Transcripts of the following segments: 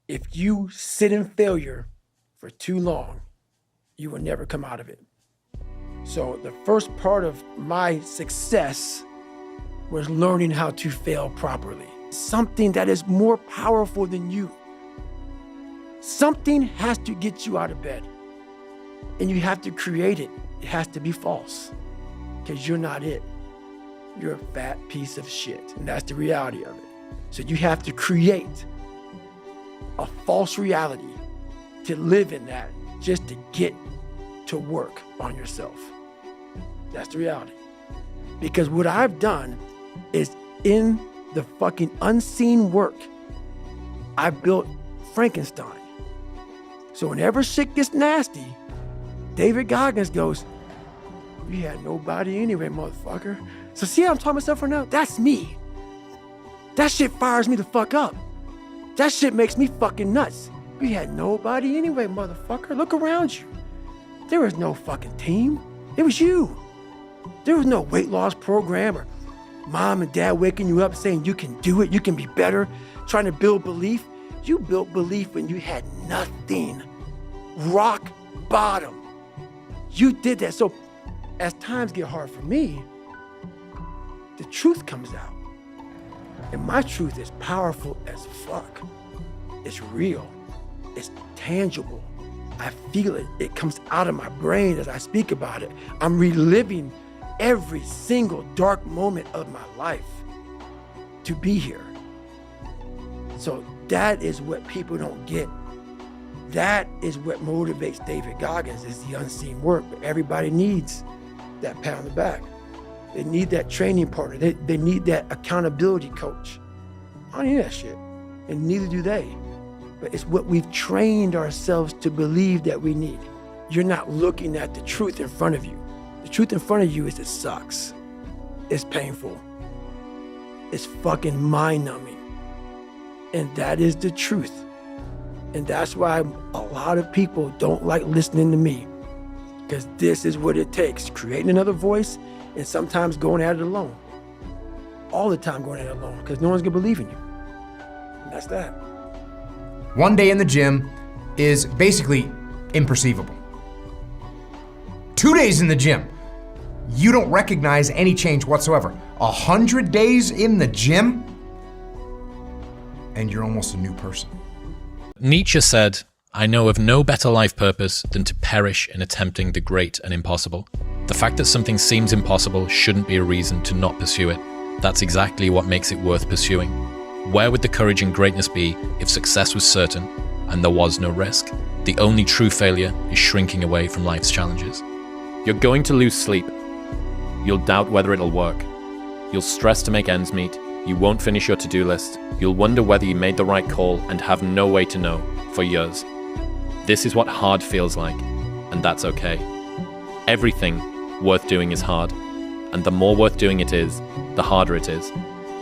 If you sit in failure for too long, you will never come out of it. So the first part of my success was learning how to fail properly. Something that is more powerful than you. Something has to get you out of bed, and you have to create it. It has to be false, because you're not it. You're a fat piece of shit, and that's the reality of it. So you have to create a false reality to live in that, just to get to work on yourself. That's the reality. Because what I've done is, in the fucking unseen work, I built Frankenstein. So whenever shit gets nasty, David Goggins goes, "You had nobody anyway, motherfucker." So see how I'm talking myself right now? That's me. That shit fires me the fuck up. That shit makes me fucking nuts. You had nobody anyway, motherfucker. Look around you. There was no fucking team. It was you. There was no weight loss program or mom and dad waking you up saying you can do it, you can be better, trying to build belief. You built belief when you had nothing. Rock bottom. You did that. So as times get hard for me, the truth comes out. And my truth is powerful as fuck. It's real. It's tangible. I feel it. It comes out of my brain as I speak about it. I'm reliving every single dark moment of my life to be here. So that is what people don't get. That is what motivates David Goggins, is the unseen work. But everybody needs that pat on the back. They need that training partner. They need that accountability coach. I don't need that shit, and neither do they. But it's what we've trained ourselves to believe that we need. You're not looking at the truth in front of you. The truth in front of you is it sucks. It's painful. It's fucking mind-numbing. And that is the truth. And that's why a lot of people don't like listening to me, because this is what it takes, creating another voice and sometimes going at it alone. All the time going at it alone, because no one's gonna believe in you. And that's that. One day in the gym is basically imperceivable. 2 days in the gym, you don't recognize any change whatsoever. 100 days in the gym, and you're almost a new person. Nietzsche said, "I know of no better life purpose than to perish in attempting the great and impossible." The fact that something seems impossible shouldn't be a reason to not pursue it. That's exactly what makes it worth pursuing. Where would the courage and greatness be if success was certain and there was no risk? The only true failure is shrinking away from life's challenges. You're going to lose sleep. You'll doubt whether it'll work. You'll stress to make ends meet. You won't finish your to-do list. You'll wonder whether you made the right call and have no way to know for years. This is what hard feels like, and that's okay. Everything worth doing is hard, and the more worth doing it is, the harder it is.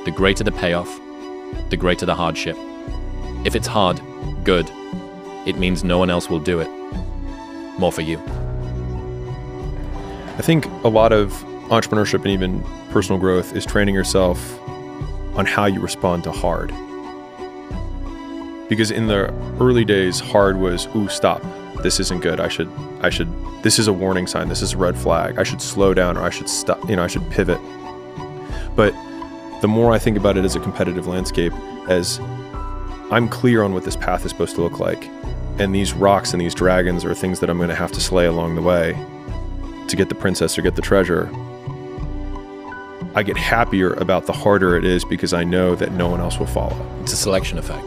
The greater the payoff, the greater the hardship. If it's hard, good. It means no one else will do it. More for you. I think a lot of entrepreneurship and even personal growth is training yourself on how you respond to hard. Because in the early days, hard was, ooh, stop. This isn't good. I should, this is a warning sign. This is a red flag. I should slow down, or I should stop, I should pivot. But the more I think about it as a competitive landscape, as I'm clear on what this path is supposed to look like, and these rocks and these dragons are things that I'm going to have to slay along the way to get the princess or get the treasure, I get happier about the harder it is, because I know that no one else will follow. It's a selection effect.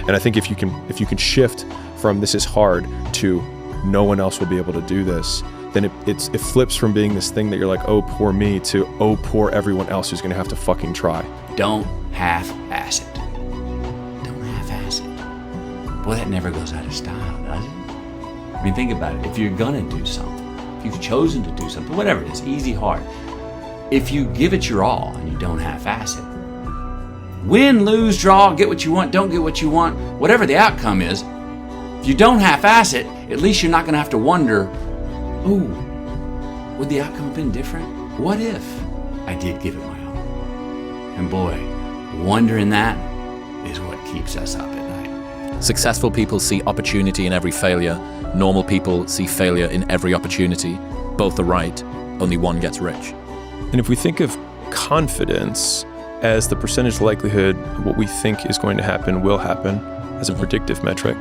And I think if you can shift from this is hard to no one else will be able to do this, then it flips from being this thing that you're like, oh, poor me, to oh, poor everyone else who's going to have to fucking try. Don't half-ass it. Don't half-ass it. Boy, that never goes out of style, does it? I mean, think about it. If you're gonna do something, if you've chosen to do something, whatever it is, easy, hard, if you give it your all and you don't half-ass it, win, lose, draw, get what you want, don't get what you want, whatever the outcome is, if you don't half-ass it, at least you're not gonna have to wonder, ooh, would the outcome have been different? What if I did give it my all? And boy, wondering that is what keeps us up at night. Successful people see opportunity in every failure. Normal people see failure in every opportunity. Both are right, only one gets rich. And if we think of confidence as the percentage likelihood what we think is going to happen will happen as a predictive metric,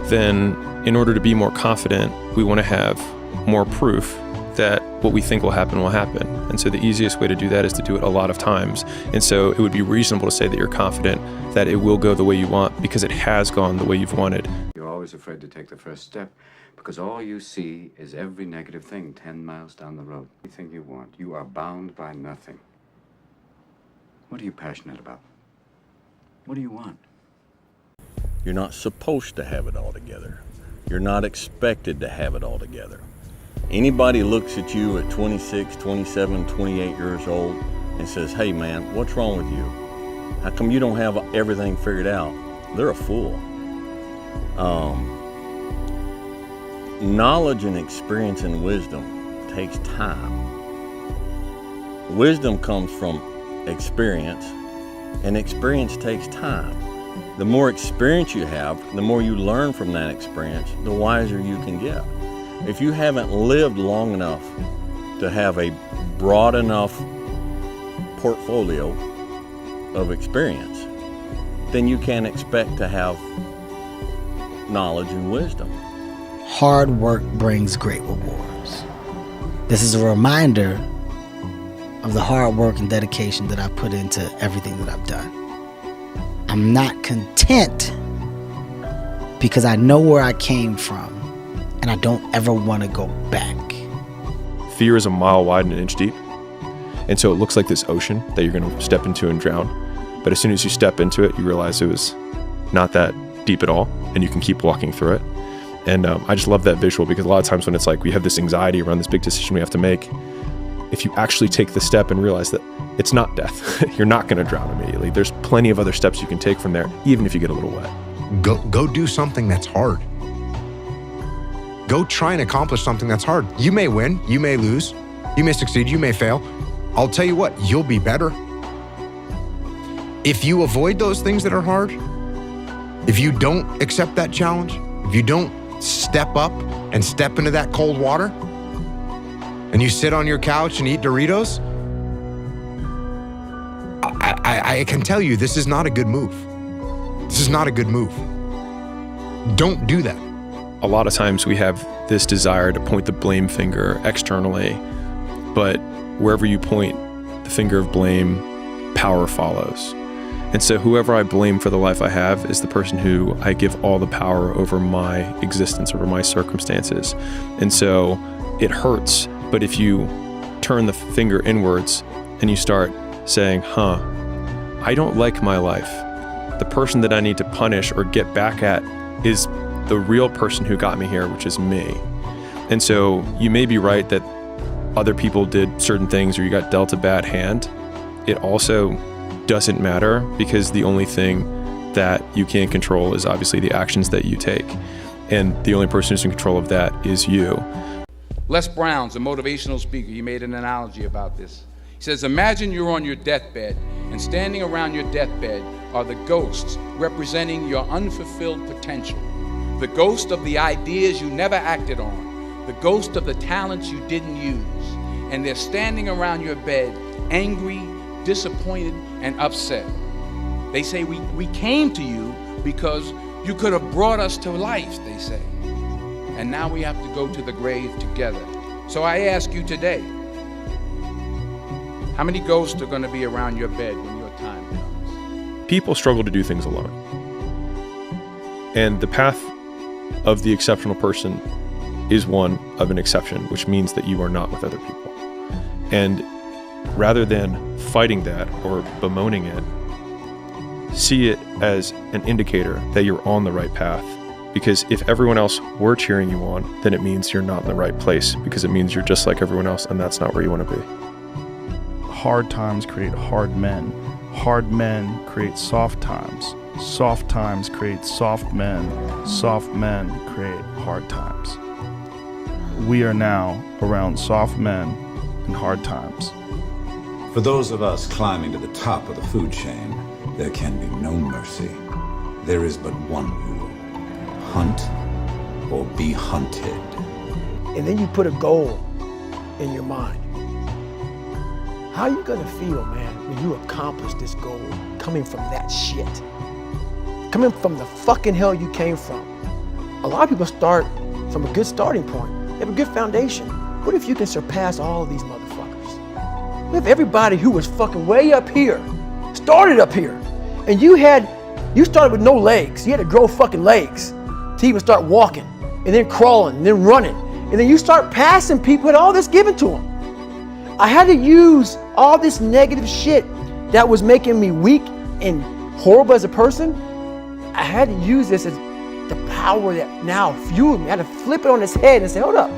then in order to be more confident, we want to have more proof that what we think will happen will happen. And so the easiest way to do that is to do it a lot of times. And so it would be reasonable to say that you're confident that it will go the way you want because it has gone the way you've wanted. You're always afraid to take the first step because all you see is every negative thing 10 miles down the road. Anything you want, you are bound by nothing. What are you passionate about? What do you want? You're not supposed to have it all together. You're not expected to have it all together. Anybody looks at you at 26, 27, 28 years old and says, hey man, what's wrong with you? How come you don't have everything figured out? They're a fool. Knowledge and experience and wisdom takes time. Wisdom comes from experience, and experience takes time. The more experience you have, the more you learn from that experience, the wiser you can get. If you haven't lived long enough to have a broad enough portfolio of experience, then you can't expect to have knowledge and wisdom. Hard work brings great rewards. This is a reminder of the hard work and dedication that I put into everything that I've done. I'm not content because I know where I came from and I don't ever want to go back. Fear is a mile wide and an inch deep. And so it looks like this ocean that you're going to step into and drown. But as soon as you step into it, you realize it was not that deep at all, and you can keep walking through it. And I just love that visual because a lot of times when it's like we have this anxiety around this big decision we have to make, if you actually take the step and realize that it's not death, you're not going to drown immediately. There's plenty of other steps you can take from there, even if you get a little wet. Go do something that's hard. Go try and accomplish something that's hard. You may win, you may lose, you may succeed, you may fail. I'll tell you what, you'll be better. If you avoid those things that are hard, if you don't accept that challenge, if you don't step up and step into that cold water, and you sit on your couch and eat Doritos, I can tell you this is not a good move. This is not a good move. Don't do that. A lot of times we have this desire to point the blame finger externally, but wherever you point the finger of blame, power follows. And so whoever I blame for the life I have is the person who I give all the power over my existence, over my circumstances. And so it hurts, but if you turn the finger inwards and you start saying, I don't like my life. The person that I need to punish or get back at is the real person who got me here, which is me. And so you may be right that other people did certain things or you got dealt a bad hand. It also doesn't matter because the only thing that you can control is obviously the actions that you take. And the only person who's in control of that is you. Les Brown's a motivational speaker. He made an analogy about this. He says, imagine you're on your deathbed and standing around your deathbed are the ghosts representing your unfulfilled potential. The ghost of the ideas you never acted on. The ghost of the talents you didn't use. And they're standing around your bed, angry, disappointed, and upset. They say, we came to you because you could have brought us to life, they say. And now we have to go to the grave together. So I ask you today, how many ghosts are going to be around your bed when your time comes? People struggle to do things alone. And the path of the exceptional person is one of an exception, which means that you are not with other people. And rather than fighting that or bemoaning it, see it as an indicator that you're on the right path. Because if everyone else were cheering you on, then it means you're not in the right place, because it means you're just like everyone else, and that's not where you want to be. Hard times create hard men. Hard men create soft times. Soft times create soft men. Soft men create hard times. We are now around soft men and hard times. For those of us climbing to the top of the food chain, there can be no mercy. there is but one rule. Hunt or be hunted. And then you put a goal in your mind. How are you gonna feel, man, when you accomplish this goal coming from that shit? Coming from the fucking hell you came from. A lot of people start from a good starting point. They have a good foundation. What if you can surpass all of these motherfuckers? What if everybody who was fucking way up here started up here, and you started with no legs. You had to grow fucking legs to even start walking, and then crawling, and then running. And then you start passing people with all this given to them. I had to use all this negative shit that was making me weak and horrible as a person. I had to use this as the power that now fueled me. I had to flip it on its head and say, hold up,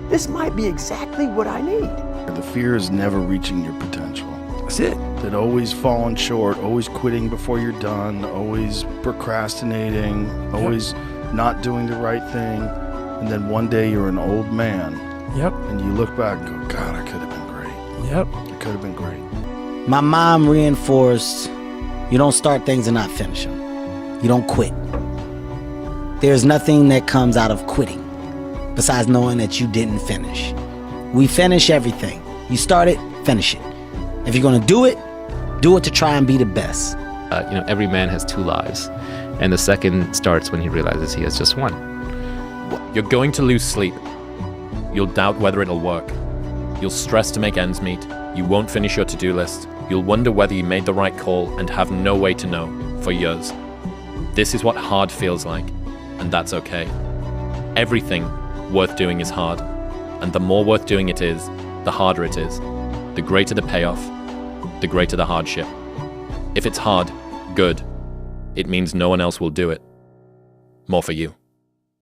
this might be exactly what I need. The fear is never reaching your potential. That's it. That always falling short, always quitting before you're done, always procrastinating, always not doing the right thing. And then one day you're an old man. Yep. And you look back and go, God, I could have been great. Yep. It could have been great. My mom reinforced, you don't start things and not finish them. You don't quit. There's nothing that comes out of quitting besides knowing that you didn't finish. We finish everything. You start it, finish it. If you're gonna do it to try and be the best. Every man has two lives, and the second starts when he realizes he has just one. You're going to lose sleep. You'll doubt whether it'll work. You'll stress to make ends meet. You won't finish your to-do list. You'll wonder whether you made the right call and have no way to know for years. This is what hard feels like, and that's okay. Everything worth doing is hard, and the more worth doing it is, the harder it is. The greater the payoff, the greater the hardship. If it's hard, good. It means no one else will do it. More for you.